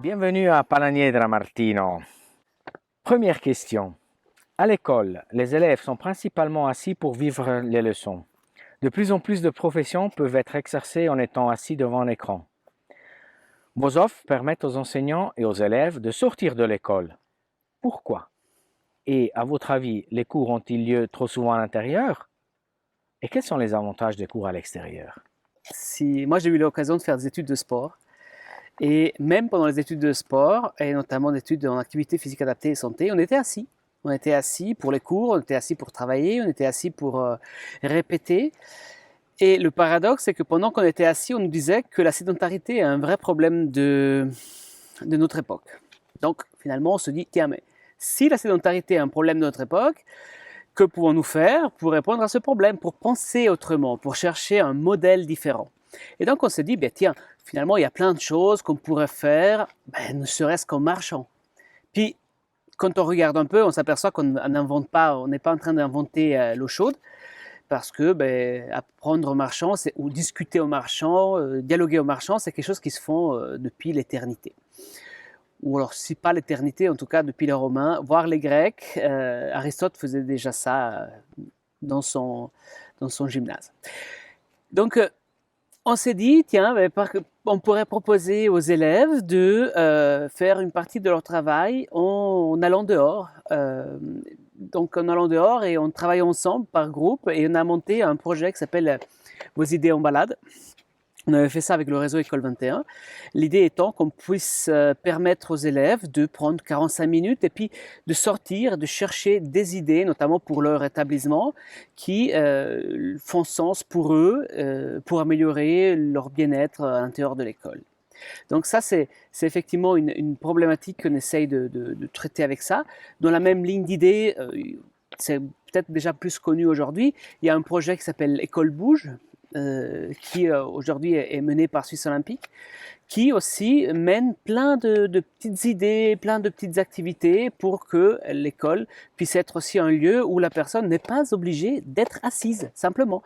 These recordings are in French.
Bienvenue à Palaniedra Martino. Première question. À l'école, les élèves sont principalement assis pour vivre les leçons. De plus en plus de professions peuvent être exercées en étant assis devant un écran. Vos offres permettent aux enseignants et aux élèves de sortir de l'école. Pourquoi? Et à votre avis, les cours ont-ils lieu trop souvent à l'intérieur? Et quels sont les avantages des cours à l'extérieur? Moi, j'ai eu l'occasion de faire des études de sport. Et même pendant les études de sport, et notamment des études en activité physique adaptée et santé, on était assis. On était assis pour les cours, on était assis pour travailler, on était assis pour répéter. Et le paradoxe, c'est que pendant qu'on était assis, on nous disait que la sédentarité est un vrai problème de notre époque. Donc finalement, on se dit, tiens, mais si la sédentarité est un problème de notre époque, que pouvons-nous faire pour répondre à ce problème, pour penser autrement, pour chercher un modèle différent? Et donc on s'est dit, tiens, finalement, il y a plein de choses qu'on pourrait faire, ne serait-ce qu'en marchant. Puis, quand on regarde un peu, on s'aperçoit qu'on n'invente pas, on n'est pas en train d'inventer l'eau chaude, parce que apprendre en marchant, ou discuter en marchant, dialoguer en marchant, c'est quelque chose qui se fait depuis l'éternité. Ou alors, si pas l'éternité, en tout cas depuis les Romains, voire les Grecs. Aristote faisait déjà ça dans son gymnase. Donc, on s'est dit, tiens, on pourrait proposer aux élèves de faire une partie de leur travail en allant dehors. Donc en allant dehors et on travaille ensemble par groupe et on a monté un projet qui s'appelle Vos idées en balade. On avait fait ça avec le réseau École 21. L'idée étant qu'on puisse permettre aux élèves de prendre 45 minutes et puis de sortir, de chercher des idées, notamment pour leur établissement, qui font sens pour eux, pour améliorer leur bien-être à l'intérieur de l'école. Donc ça, c'est effectivement une problématique qu'on essaye de traiter avec ça. Dans la même ligne d'idées, c'est peut-être déjà plus connu aujourd'hui, il y a un projet qui s'appelle École Bouge, qui aujourd'hui est mené par Suisse Olympique, qui aussi mène plein de petites idées, plein de petites activités pour que l'école puisse être aussi un lieu où la personne n'est pas obligée d'être assise, simplement.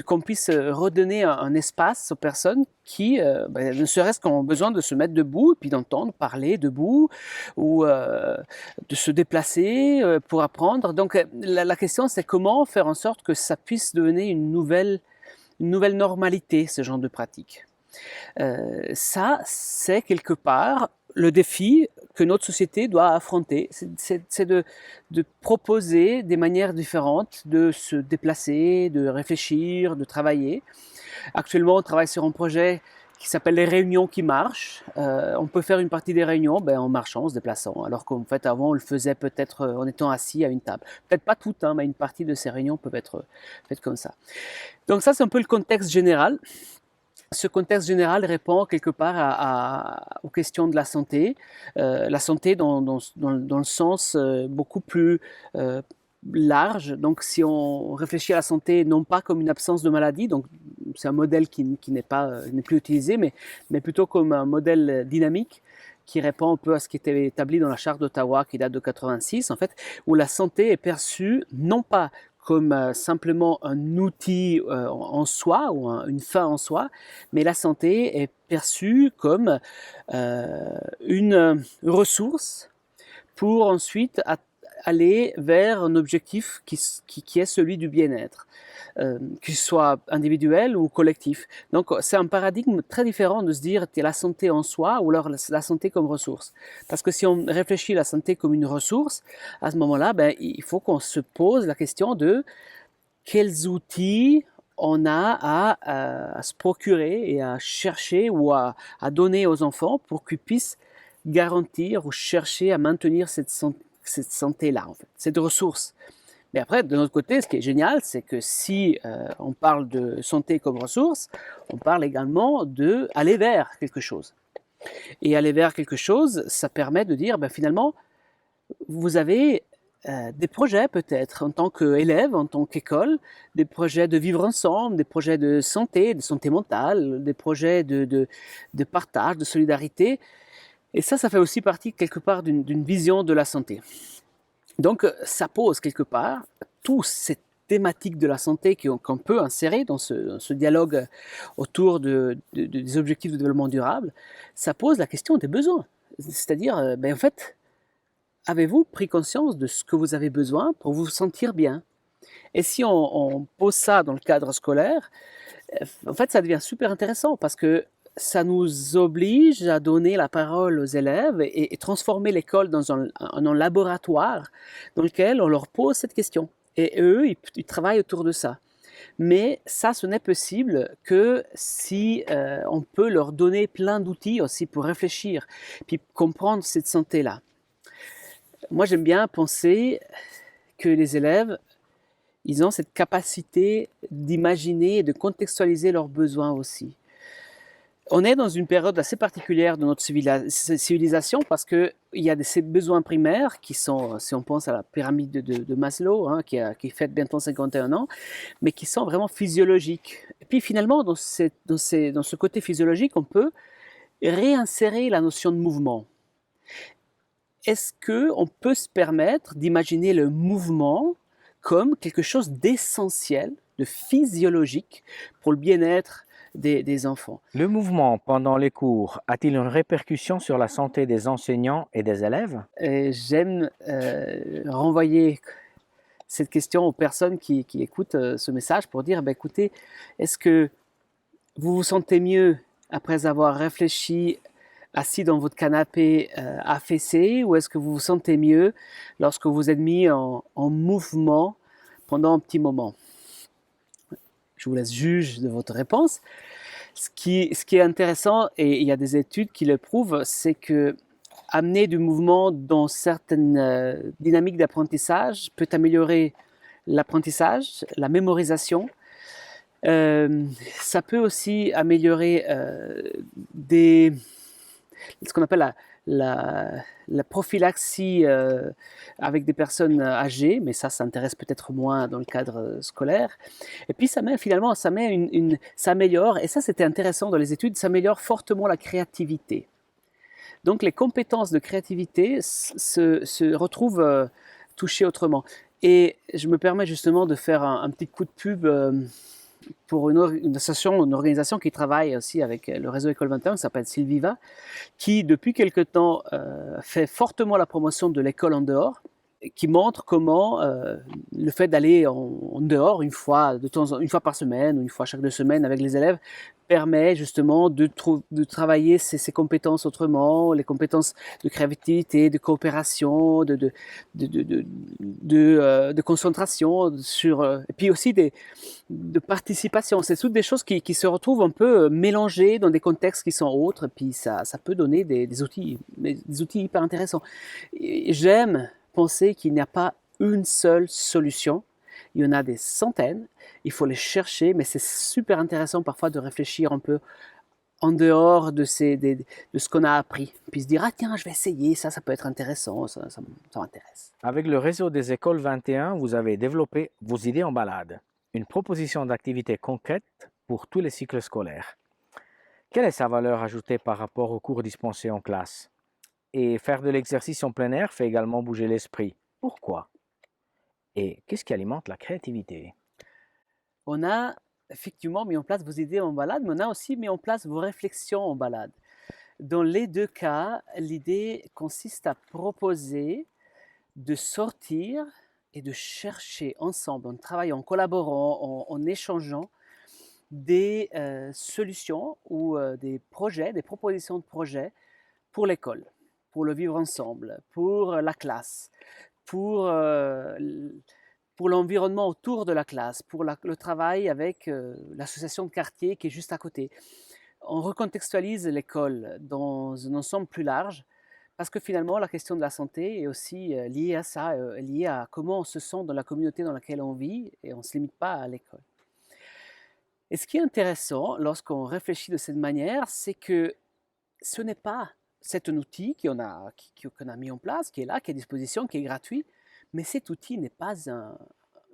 Qu'on puisse redonner un espace aux personnes qui, ne serait-ce qu'ont besoin de se mettre debout et puis d'entendre parler debout ou de se déplacer pour apprendre. Donc la question, c'est comment faire en sorte que ça puisse devenir une nouvelle normalité, ce genre de pratique. Ça, c'est quelque part le défi que notre société doit affronter. C'est de proposer des manières différentes de se déplacer, de réfléchir, de travailler. Actuellement, on travaille sur un projet qui s'appelle les réunions qui marchent. On peut faire une partie des réunions en marchant, en se déplaçant, alors qu'en fait avant on le faisait peut-être en étant assis à une table. Peut-être pas toutes, mais une partie de ces réunions peuvent être faites comme ça. Donc ça, c'est un peu le contexte général. Ce contexte général répond quelque part aux questions de la santé dans le sens beaucoup plus large. Donc si on réfléchit à la santé non pas comme une absence de maladie, donc c'est un modèle qui n'est plus utilisé, mais plutôt comme un modèle dynamique qui répond un peu à ce qui était établi dans la charte d'Ottawa qui date de 86, en fait, où la santé est perçue non pas comme simplement un outil en soi ou une fin en soi, mais la santé est perçue comme une ressource pour ensuite aller vers un objectif qui est celui du bien-être, qu'il soit individuel ou collectif. Donc c'est un paradigme très différent de se dire la santé en soi ou alors la santé comme ressource. Parce que si on réfléchit à la santé comme une ressource, à ce moment-là, il faut qu'on se pose la question de quels outils on a à se procurer et à chercher ou à donner aux enfants pour qu'ils puissent garantir ou chercher à maintenir cette santé-là, en fait, cette ressource. Mais après, de notre côté, ce qui est génial, c'est que si on parle de santé comme ressource, on parle également d'aller vers quelque chose. Et aller vers quelque chose, ça permet de dire, finalement, vous avez des projets peut-être en tant qu'élève, en tant qu'école, des projets de vivre ensemble, des projets de santé mentale, des projets de partage, de solidarité. Et ça fait aussi partie quelque part d'une vision de la santé. Donc ça pose quelque part toute cette thématique de la santé qu'on peut insérer dans ce dialogue autour des objectifs de développement durable. Ça pose la question des besoins. C'est-à-dire, en fait, avez-vous pris conscience de ce que vous avez besoin pour vous sentir bien? Et si on pose ça dans le cadre scolaire, en fait, ça devient super intéressant parce que ça nous oblige à donner la parole aux élèves et transformer l'école dans un laboratoire dans lequel on leur pose cette question. Et eux, ils travaillent autour de ça. Mais ça, ce n'est possible que si on peut leur donner plein d'outils aussi pour réfléchir, puis comprendre cette santé-là. Moi, j'aime bien penser que les élèves, ils ont cette capacité d'imaginer et de contextualiser leurs besoins aussi. On est dans une période assez particulière de notre civilisation parce qu'il y a ces besoins primaires qui sont, si on pense à la pyramide de Maslow, hein, qui fête bientôt 51 ans, mais qui sont vraiment physiologiques. Et puis finalement, dans ce côté physiologique, on peut réinsérer la notion de mouvement. Est-ce qu'on peut se permettre d'imaginer le mouvement comme quelque chose d'essentiel, de physiologique pour le bien-être des enfants? Le mouvement pendant les cours a-t-il une répercussion sur la santé des enseignants et des élèves? Et j'aime renvoyer cette question aux personnes qui écoutent ce message pour dire, écoutez, est-ce que vous vous sentez mieux après avoir réfléchi assis dans votre canapé affaissé, ou est-ce que vous vous sentez mieux lorsque vous êtes mis en mouvement pendant un petit moment? Je vous laisse juger de votre réponse. Ce qui est intéressant, et il y a des études qui le prouvent, c'est que amener du mouvement dans certaines dynamiques d'apprentissage peut améliorer l'apprentissage, la mémorisation. Ça peut aussi améliorer ce qu'on appelle la prophylaxie avec des personnes âgées, mais ça intéresse peut-être moins dans le cadre scolaire. Et puis ça améliore, et ça c'était intéressant dans les études, ça améliore fortement la créativité. Donc les compétences de créativité se retrouvent touchées autrement. Et je me permets justement de faire un petit coup de pub pour une association, une organisation qui travaille aussi avec le réseau École 21, qui s'appelle Sylviva, qui depuis quelque temps fait fortement la promotion de l'école en dehors, qui montre comment le fait d'aller en dehors une fois par semaine ou une fois chaque 2 semaines avec les élèves permet justement de travailler ces compétences autrement, les compétences de créativité, de coopération, de concentration, et puis aussi de participation. C'est toutes des choses qui se retrouvent un peu mélangées dans des contextes qui sont autres, et puis ça peut donner des outils hyper intéressants. Et j'aime penser qu'il n'y a pas une seule solution. Il y en a des centaines, il faut les chercher, mais c'est super intéressant parfois de réfléchir un peu en dehors de ce qu'on a appris. Puis se dire, ah tiens, je vais essayer, ça peut être intéressant, ça m'intéresse. Avec le réseau des écoles 21, vous avez développé vos idées en balade, une proposition d'activité concrète pour tous les cycles scolaires. Quelle est sa valeur ajoutée par rapport aux cours dispensés en classe? Et faire de l'exercice en plein air fait également bouger l'esprit. Pourquoi? Et qu'est-ce qui alimente la créativité? On a effectivement mis en place vos idées en balade, mais on a aussi mis en place vos réflexions en balade. Dans les deux cas, l'idée consiste à proposer de sortir et de chercher ensemble, en travaillant, en collaborant, en échangeant, des solutions ou des projets, des propositions de projets pour l'école, pour le vivre ensemble, pour la classe, pour l'environnement autour de la classe, pour le travail avec l'association de quartier qui est juste à côté. On recontextualise l'école dans un ensemble plus large, parce que finalement, la question de la santé est aussi liée à ça, liée à comment on se sent dans la communauté dans laquelle on vit, et on ne se limite pas à l'école. Et ce qui est intéressant lorsqu'on réfléchit de cette manière, c'est que ce n'est pas cet outil qu'on a mis en place, qui est là, qui est à disposition, qui est gratuit, mais cet outil n'est pas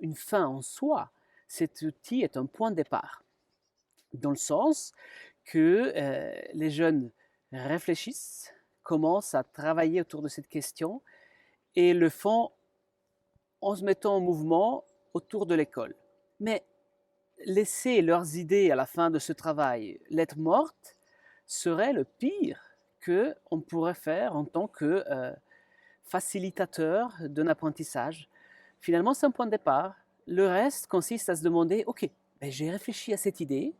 une fin en soi. Cet outil est un point de départ, dans le sens que les jeunes réfléchissent, commencent à travailler autour de cette question et le font en se mettant en mouvement autour de l'école. Mais laisser leurs idées à la fin de ce travail lettre morte serait le pire qu'on pourrait faire en tant que facilitateur d'un apprentissage. Finalement, c'est un point de départ. Le reste consiste à se demander, OK, ben, j'ai réfléchi à cette idée.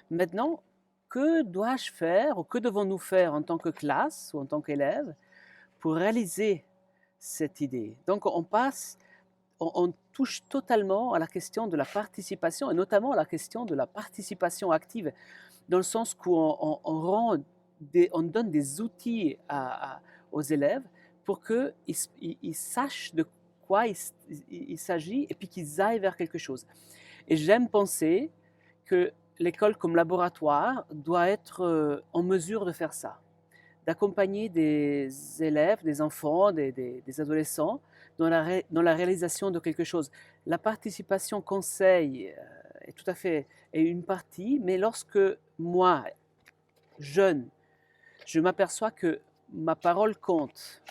Maintenant, que dois-je faire ou que devons-nous faire en tant que classe ou en tant qu'élève pour réaliser cette idée? Donc, on touche totalement à la question de la participation et notamment à la question de la participation active, dans le sens où on donne des outils aux élèves pour qu'ils sachent de quoi il s'agit et puis qu'ils aillent vers quelque chose. Et j'aime penser que l'école comme laboratoire doit être en mesure de faire ça, d'accompagner des élèves, des enfants, des adolescents dans la réalisation de quelque chose. La participation conseil est tout à fait est une partie, mais lorsque moi, jeune, je m'aperçois que ma parole compte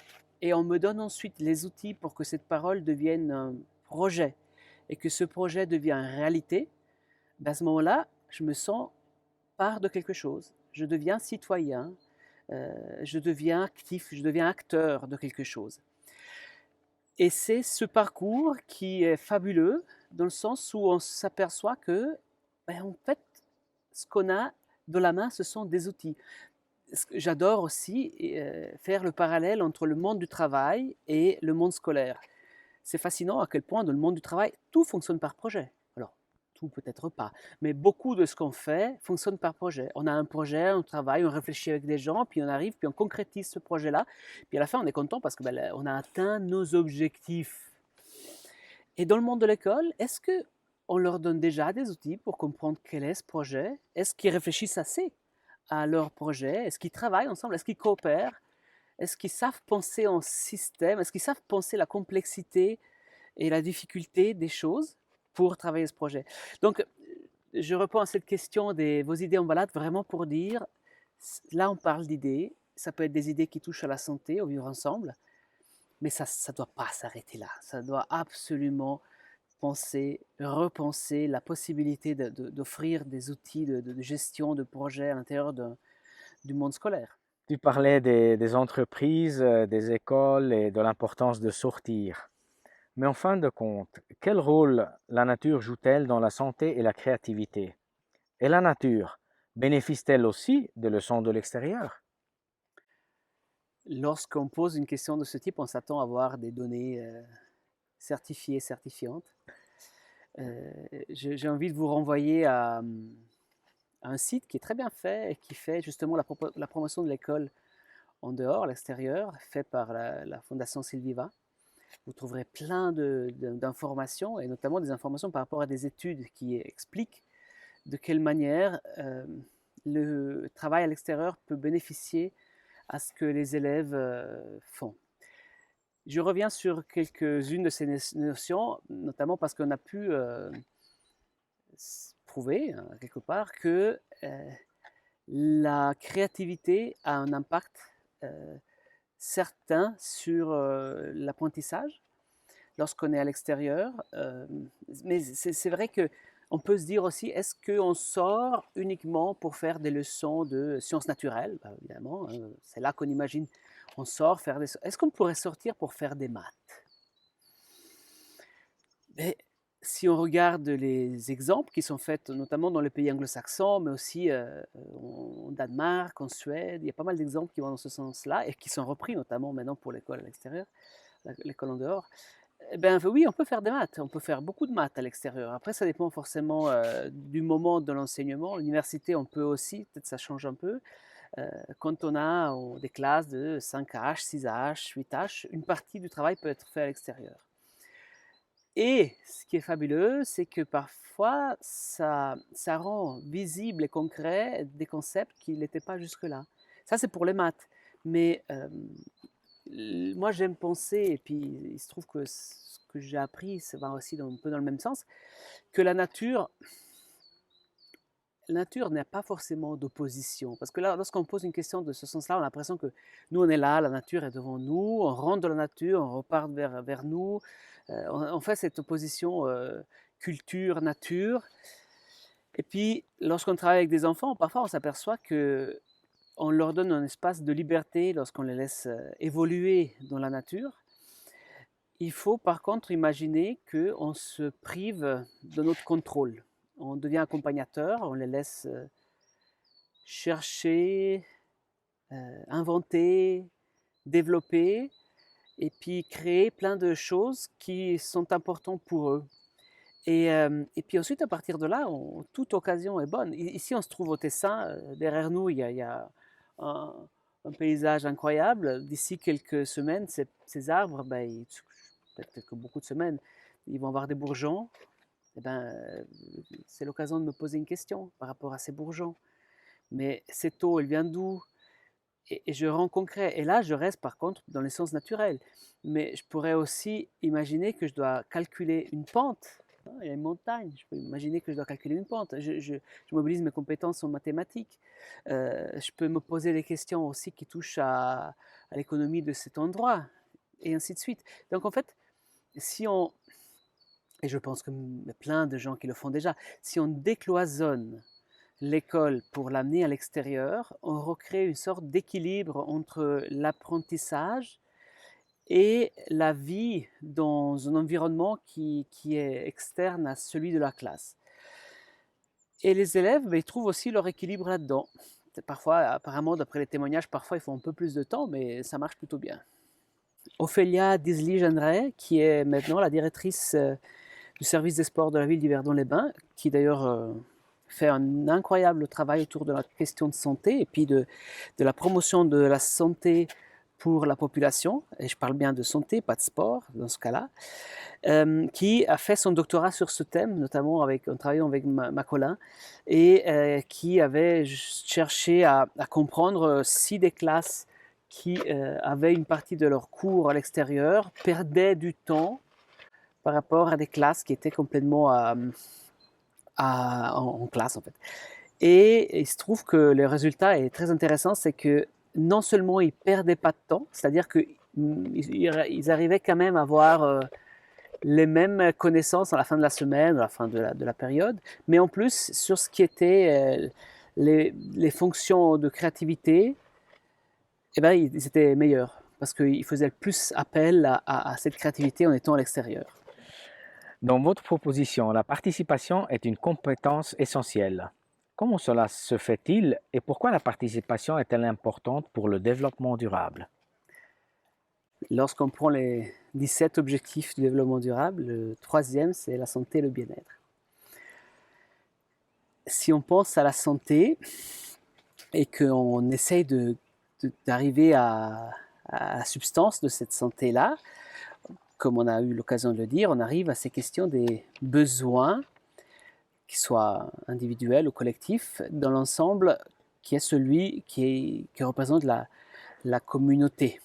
et on me donne ensuite les outils pour que cette parole devienne un projet et que ce projet devienne réalité, ben à ce moment-là, je me sens part de quelque chose. Je deviens citoyen, je deviens actif, je deviens acteur de quelque chose. Et c'est ce parcours qui est fabuleux dans le sens où on s'aperçoit que, ben, en fait, ce qu'on a de la main, ce sont des outils. J'adore aussi faire le parallèle entre le monde du travail et le monde scolaire. C'est fascinant à quel point dans le monde du travail, tout fonctionne par projet. Alors, tout peut-être pas, mais beaucoup de ce qu'on fait fonctionne par projet. On a un projet, on travaille, on réfléchit avec des gens, puis on arrive, puis on concrétise ce projet-là. Puis à la fin, on est content parce que ben, on a atteint nos objectifs. Et dans le monde de l'école, est-ce que on leur donne déjà des outils pour comprendre quel est ce projet? Est-ce qu'ils réfléchissent assez à leur projet? Est-ce qu'ils travaillent ensemble? Est-ce qu'ils coopèrent? Est-ce qu'ils savent penser en système? Est-ce qu'ils savent penser la complexité et la difficulté des choses pour travailler ce projet? Donc, je réponds à cette question de vos idées en balade vraiment pour dire, là on parle d'idées, ça peut être des idées qui touchent à la santé, au vivre ensemble, mais ça ne doit pas s'arrêter là. Ça doit absolument penser, repenser la possibilité d'offrir des outils de gestion de projets à l'intérieur du monde scolaire. Tu parlais des entreprises, des écoles et de l'importance de sortir. Mais en fin de compte, quel rôle la nature joue-t-elle dans la santé et la créativité? Et la nature bénéficie-t-elle aussi des leçons de l'extérieur? Lorsqu'on pose une question de ce type, on s'attend à avoir des données certifiées, certifiantes. J'ai envie de vous renvoyer à un site qui est très bien fait et qui fait justement la promotion de l'école en dehors, à l'extérieur, fait par la Fondation Sylviva. Vous trouverez plein d'informations, et notamment des informations par rapport à des études qui expliquent de quelle manière le travail à l'extérieur peut bénéficier à ce que les élèves font. Je reviens sur quelques-unes de ces notions, notamment parce qu'on a pu prouver, quelque part, que la créativité a un impact certain sur l'apprentissage lorsqu'on est à l'extérieur. Mais c'est vrai qu'on peut se dire aussi, est-ce qu'on sort uniquement pour faire des leçons de sciences naturelles? Ben, évidemment, c'est là qu'on imagine, on sort faire des... Est-ce qu'on pourrait sortir pour faire des maths? Mais si on regarde les exemples qui sont faits, notamment dans les pays anglo-saxons, mais aussi en Danemark, en Suède, il y a pas mal d'exemples qui vont dans ce sens-là et qui sont repris notamment maintenant pour l'école à l'extérieur, l'école en dehors. Eh ben oui, on peut faire des maths, on peut faire beaucoup de maths à l'extérieur. Après, ça dépend forcément du moment de l'enseignement. L'université, on peut aussi, peut-être ça change un peu. Quand on a des classes de 5H, 6H, 8H, une partie du travail peut être fait à l'extérieur. Et ce qui est fabuleux, c'est que parfois, ça rend visible et concret des concepts qui n'étaient pas jusque-là. Ça, c'est pour les maths. Mais moi, j'aime penser, et puis il se trouve que ce que j'ai appris, ça va aussi un peu dans le même sens, que la nature n'a pas forcément d'opposition. Parce que là, lorsqu'on pose une question de ce sens-là, on a l'impression que nous, on est là, la nature est devant nous, on rentre dans la nature, on repart vers nous. On fait cette opposition culture-nature. Et puis, lorsqu'on travaille avec des enfants, parfois on s'aperçoit que on leur donne un espace de liberté lorsqu'on les laisse évoluer dans la nature. Il faut par contre imaginer qu'on se prive de notre contrôle. On devient accompagnateur, on les laisse chercher, inventer, développer et puis créer plein de choses qui sont importantes pour eux. Et puis ensuite, à partir de là, toute occasion est bonne. Ici, on se trouve au Tessin. Derrière nous, il y a un paysage incroyable. D'ici quelques semaines, ces arbres, peut-être que beaucoup de semaines, ils vont avoir des bourgeons. Eh ben, c'est l'occasion de me poser une question par rapport à ces bourgeons. Mais cette eau, elle vient d'où? Et je rends concret. Et là, je reste par contre dans les sciences naturelles. Mais je pourrais aussi imaginer que je dois calculer une pente. Il y a une montagne, je peux imaginer que je dois calculer une pente. Je mobilise mes compétences en mathématiques. Je peux me poser des questions aussi qui touchent à l'économie de cet endroit, et ainsi de suite. Donc en fait, et je pense qu'il y a plein de gens qui le font déjà, si on décloisonne l'école pour l'amener à l'extérieur, on recrée une sorte d'équilibre entre l'apprentissage et la vie dans un environnement qui est externe à celui de la classe. Et les élèves, ils trouvent aussi leur équilibre là-dedans. Parfois, apparemment, d'après les témoignages, parfois ils font un peu plus de temps, mais ça marche plutôt bien. Ophélia Disly-Jeanneret, qui est maintenant la directrice du service des sports de la ville d'Yverdon-les-Bains, qui d'ailleurs fait un incroyable travail autour de la question de santé et puis de la promotion de la santé pour la population, et je parle bien de santé, pas de sport dans ce cas-là, qui a fait son doctorat sur ce thème, notamment en travaillant avec Macolin, et qui avait cherché à comprendre si des classes qui avaient une partie de leur cours à l'extérieur perdaient du temps par rapport à des classes qui étaient complètement en classe en fait. Et il se trouve que le résultat est très intéressant, c'est que non seulement ils ne perdaient pas de temps, c'est-à-dire qu'ils arrivaient quand même à avoir les mêmes connaissances à la fin de la semaine, à la fin de la période, mais en plus sur ce qui était les fonctions de créativité, eh ben, ils étaient meilleurs parce qu'ils faisaient plus appel à cette créativité en étant à l'extérieur. Dans votre proposition, la participation est une compétence essentielle. Comment cela se fait-il et pourquoi la participation est-elle importante pour le développement durable? Lorsqu'on prend les 17 objectifs du développement durable, le troisième, c'est la santé et le bien-être. Si on pense à la santé et qu'on essaye d'arriver à la substance de cette santé-là, comme on a eu l'occasion de le dire, on arrive à ces questions des besoins, qu'ils soient individuels ou collectifs, dans l'ensemble qui est celui qui représente la communauté.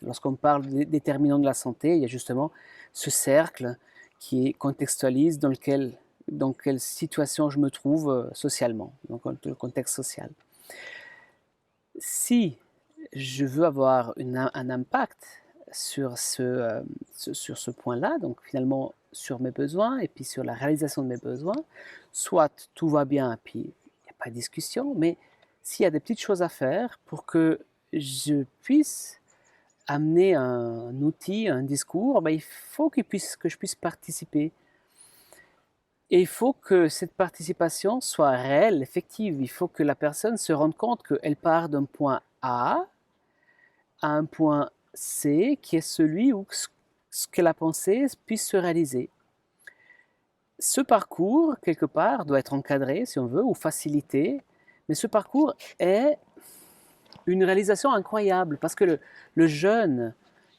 Lorsqu'on parle des déterminants de la santé, il y a justement ce cercle qui contextualise dans quelle situation je me trouve socialement, donc le contexte social. Si je veux avoir un impact sur ce point-là, donc finalement sur mes besoins et puis sur la réalisation de mes besoins, soit tout va bien et puis il n'y a pas de discussion, mais s'il y a des petites choses à faire pour que je puisse amener un outil, un discours, il faut que je puisse participer. Et il faut que cette participation soit réelle, effective. Il faut que la personne se rende compte qu'elle part d'un point A à un point C, qui est celui où ce qu'elle a pensé puisse se réaliser. Ce parcours, quelque part, doit être encadré, si on veut, ou facilité, mais ce parcours est une réalisation incroyable, parce que le jeune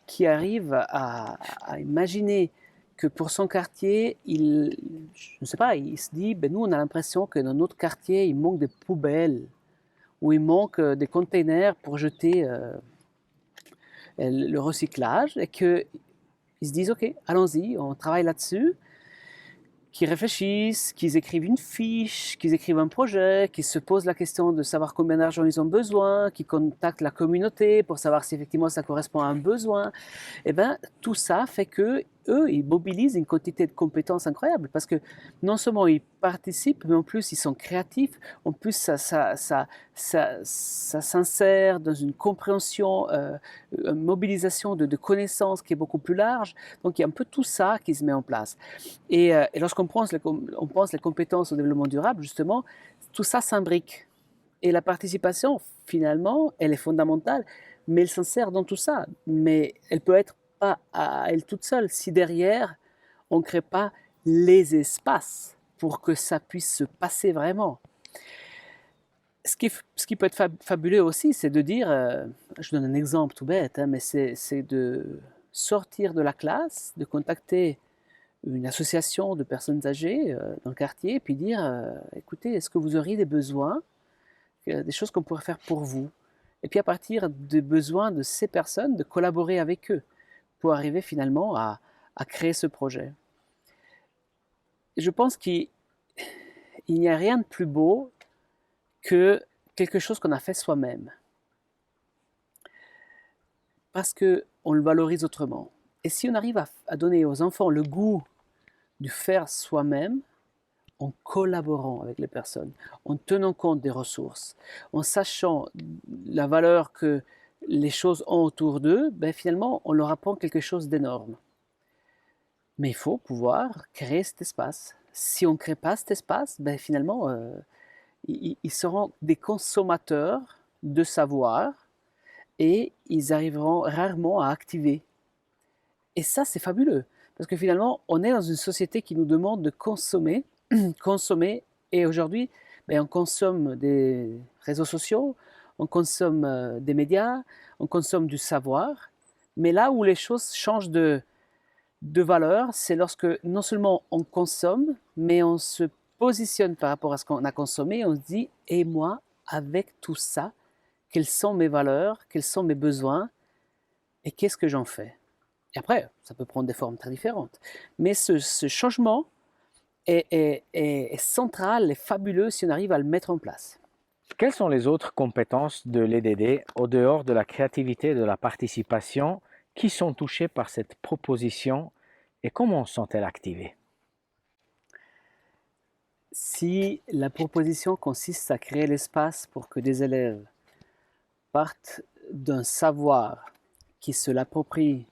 qui arrive à imaginer que pour son quartier, je ne sais pas, il se dit, nous on a l'impression que dans notre quartier, il manque des poubelles, ou il manque des containers pour jeter le recyclage, et qu'ils se disent, ok, allons-y, on travaille là-dessus, qu'ils réfléchissent, qu'ils écrivent une fiche, qu'ils écrivent un projet, qu'ils se posent la question de savoir combien d'argent ils ont besoin, qu'ils contactent la communauté pour savoir si effectivement ça correspond à un besoin. Et tout ça fait que eux, ils mobilisent une quantité de compétences incroyables parce que non seulement ils participent, mais en plus ils sont créatifs, en plus ça s'insère dans une compréhension, une mobilisation de connaissances qui est beaucoup plus large. Donc il y a un peu tout ça qui se met en place. Et lorsqu'on pense les compétences au développement durable, justement, tout ça s'imbrique. Et la participation, finalement, elle est fondamentale, mais elle s'insère dans tout ça. Mais elle peut être pas à elle toute seule si derrière, on ne crée pas les espaces pour que ça puisse se passer vraiment. Ce qui peut être fabuleux aussi, c'est de dire, je donne un exemple tout bête, hein, mais c'est de sortir de la classe, de contacter une association de personnes âgées dans le quartier, et puis dire, écoutez, est-ce que vous auriez des besoins, des choses qu'on pourrait faire pour vous? Et puis à partir des besoins de ces personnes, de collaborer avec eux pour arriver finalement à créer ce projet. Et je pense qu'il n'y a rien de plus beau que quelque chose qu'on a fait soi-même. Parce qu'on le valorise autrement. Et si on arrive à donner aux enfants le goût de faire soi-même, en collaborant avec les personnes, en tenant compte des ressources, en sachant la valeur que les choses ont autour d'eux, ben finalement, on leur apprend quelque chose d'énorme. Mais il faut pouvoir créer cet espace. Si on ne crée pas cet espace, ben finalement, ils seront des consommateurs de savoir et ils arriveront rarement à activer. Et ça, c'est fabuleux. Parce que finalement, on est dans une société qui nous demande de consommer, consommer. Et aujourd'hui, ben, on consomme des réseaux sociaux, on consomme des médias, on consomme du savoir. Mais là où les choses changent de valeur, c'est lorsque non seulement on consomme, mais on se positionne par rapport à ce qu'on a consommé, on se dit, et moi, avec tout ça, quelles sont mes valeurs, quels sont mes besoins, et qu'est-ce que j'en fais? Et après, ça peut prendre des formes très différentes. Mais ce changement est central et fabuleux si on arrive à le mettre en place. Quelles sont les autres compétences de l'EDD, au dehors de la créativité et de la participation, qui sont touchées par cette proposition et comment sont-elles activées? Si la proposition consiste à créer l'espace pour que des élèves partent d'un savoir, qui se l'approprient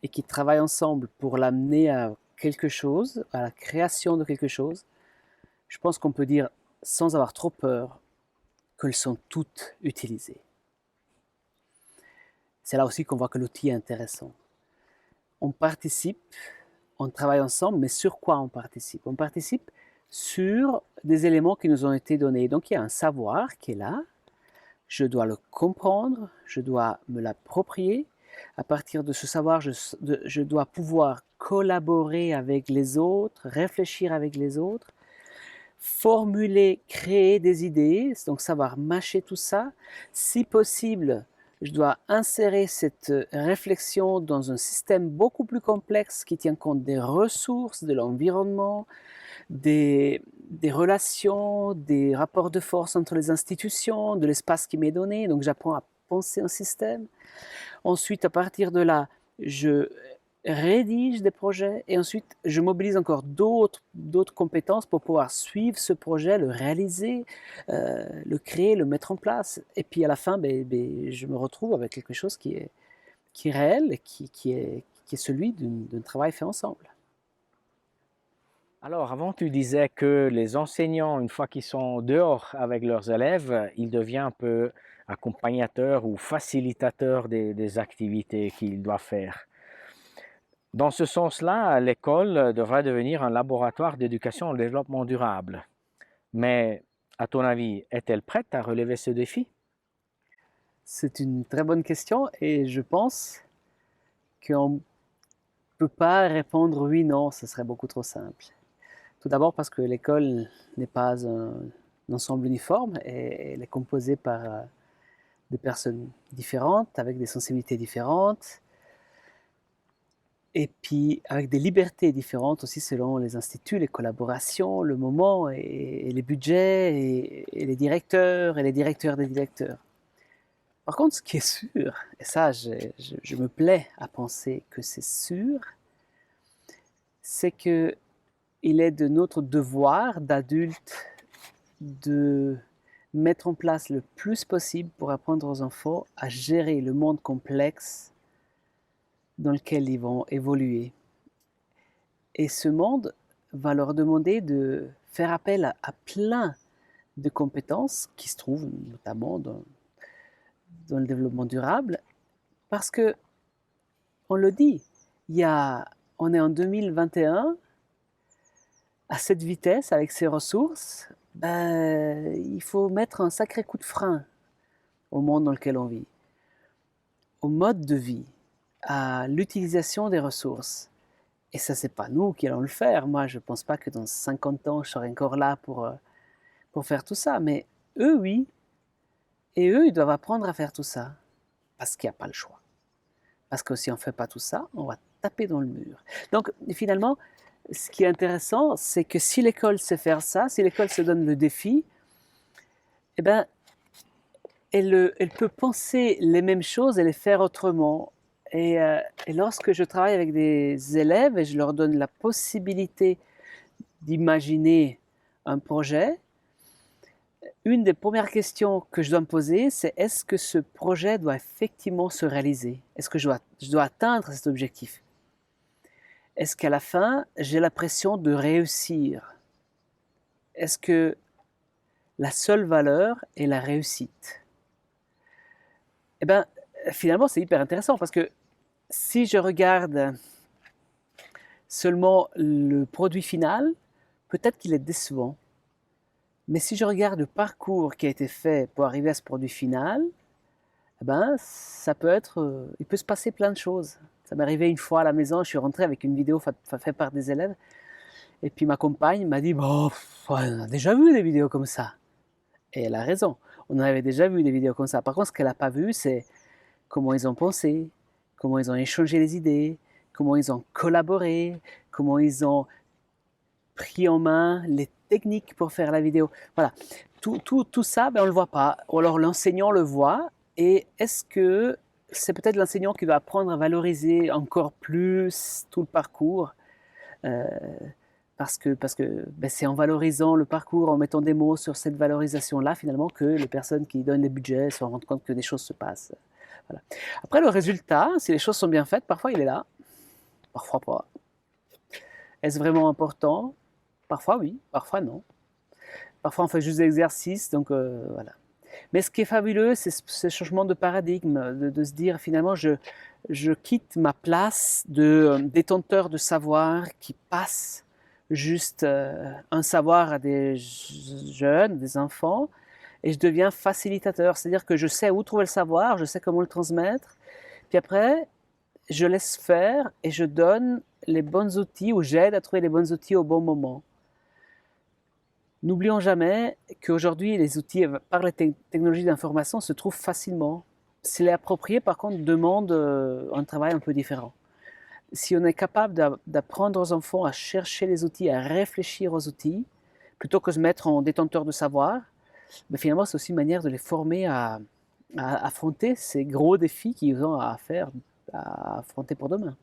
et qui travaillent ensemble pour l'amener à quelque chose, à la création de quelque chose, je pense qu'on peut dire sans avoir trop peur qu'elles sont toutes utilisées. C'est là aussi qu'on voit que l'outil est intéressant. On participe, on travaille ensemble, mais sur quoi on participe? On participe sur des éléments qui nous ont été donnés. Donc il y a un savoir qui est là, je dois le comprendre, je dois me l'approprier. À partir de ce savoir, je dois pouvoir collaborer avec les autres, réfléchir avec les autres, formuler, créer des idées, donc savoir mâcher tout ça. Si possible, je dois insérer cette réflexion dans un système beaucoup plus complexe qui tient compte des ressources, de l'environnement, des relations, des rapports de force entre les institutions, de l'espace qui m'est donné. Donc j'apprends à penser un système. Ensuite, à partir de là, je rédige des projets et ensuite je mobilise encore d'autres compétences pour pouvoir suivre ce projet, le réaliser, le créer, le mettre en place. Et puis à la fin, je me retrouve avec quelque chose qui est réel et qui est celui d'un travail fait ensemble. Alors, avant, tu disais que les enseignants, une fois qu'ils sont dehors avec leurs élèves, ils deviennent un peu accompagnateurs ou facilitateurs des activités qu'ils doivent faire. Dans ce sens-là, l'école devrait devenir un laboratoire d'éducation au développement durable. Mais, à ton avis, est-elle prête à relever ce défi? C'est une très bonne question et je pense qu'on ne peut pas répondre oui, non, ce serait beaucoup trop simple. Tout d'abord parce que l'école n'est pas un ensemble uniforme et elle est composée par des personnes différentes, avec des sensibilités différentes, et puis avec des libertés différentes aussi selon les instituts, les collaborations, le moment et les budgets et les directeurs et les directeurs des directeurs. Par contre, ce qui est sûr, et ça je me plais à penser que c'est sûr, c'est que il est de notre devoir d'adultes de mettre en place le plus possible pour apprendre aux enfants à gérer le monde complexe dans lequel ils vont évoluer. Et ce monde va leur demander de faire appel à plein de compétences qui se trouvent notamment dans le développement durable, parce que, on le dit, on est en 2021, à cette vitesse, avec ces ressources, il faut mettre un sacré coup de frein au monde dans lequel on vit, au mode de vie, à l'utilisation des ressources. Et ça, c'est pas nous qui allons le faire. Moi, je pense pas que dans 50 ans, je serai encore là pour faire tout ça. Mais eux, oui. Et eux, ils doivent apprendre à faire tout ça. Parce qu'il n'y a pas le choix. Parce que si on ne fait pas tout ça, on va taper dans le mur. Donc, finalement, ce qui est intéressant, c'est que si l'école sait faire ça, si l'école se donne le défi, eh ben, elle peut penser les mêmes choses et les faire autrement. Et lorsque je travaille avec des élèves et je leur donne la possibilité d'imaginer un projet, une des premières questions que je dois me poser, c'est est-ce que ce projet doit effectivement se réaliser? Est-ce que je dois atteindre cet objectif? Est-ce qu'à la fin, j'ai la pression de réussir? Est-ce que la seule valeur est la réussite? Eh bien, finalement, c'est hyper intéressant parce que si je regarde seulement le produit final, peut-être qu'il est décevant. Mais si je regarde le parcours qui a été fait pour arriver à ce produit final, eh ben, il peut se passer plein de choses. Ça m'est arrivé une fois à la maison, je suis rentré avec une vidéo faite par des élèves, et puis ma compagne m'a dit bon, on a déjà vu des vidéos comme ça. Et elle a raison, on avait déjà vu des vidéos comme ça. Par contre, ce qu'elle n'a pas vu, c'est comment ils ont pensé, comment ils ont échangé les idées, comment ils ont collaboré, comment ils ont pris en main les techniques pour faire la vidéo. Voilà, tout ça, on ne le voit pas. Alors l'enseignant le voit, et est-ce que c'est peut-être l'enseignant qui doit apprendre à valoriser encore plus tout le parcours parce que c'est en valorisant le parcours, en mettant des mots sur cette valorisation-là, finalement, que les personnes qui donnent les budgets se rendent compte que des choses se passent. Voilà. Après, le résultat, si les choses sont bien faites, parfois il est là, parfois pas. Est-ce vraiment important? Parfois oui, parfois non. Parfois on fait juste des exercices, donc voilà. Mais ce qui est fabuleux, c'est ce changement de paradigme, de se dire finalement je quitte ma place de détenteur de savoir qui passe juste un savoir à des jeunes, des enfants, et je deviens facilitateur, c'est-à-dire que je sais où trouver le savoir, je sais comment le transmettre, puis après je laisse faire et je donne les bons outils ou j'aide à trouver les bons outils au bon moment. N'oublions jamais qu'aujourd'hui, les outils par les technologies d'information se trouvent facilement. Si les approprier, par contre, demande un travail un peu différent. Si on est capable d'apprendre aux enfants à chercher les outils, à réfléchir aux outils, plutôt que de se mettre en détenteur de savoir, mais finalement, c'est aussi une manière de les former à affronter ces gros défis qu'ils ont à affronter pour demain.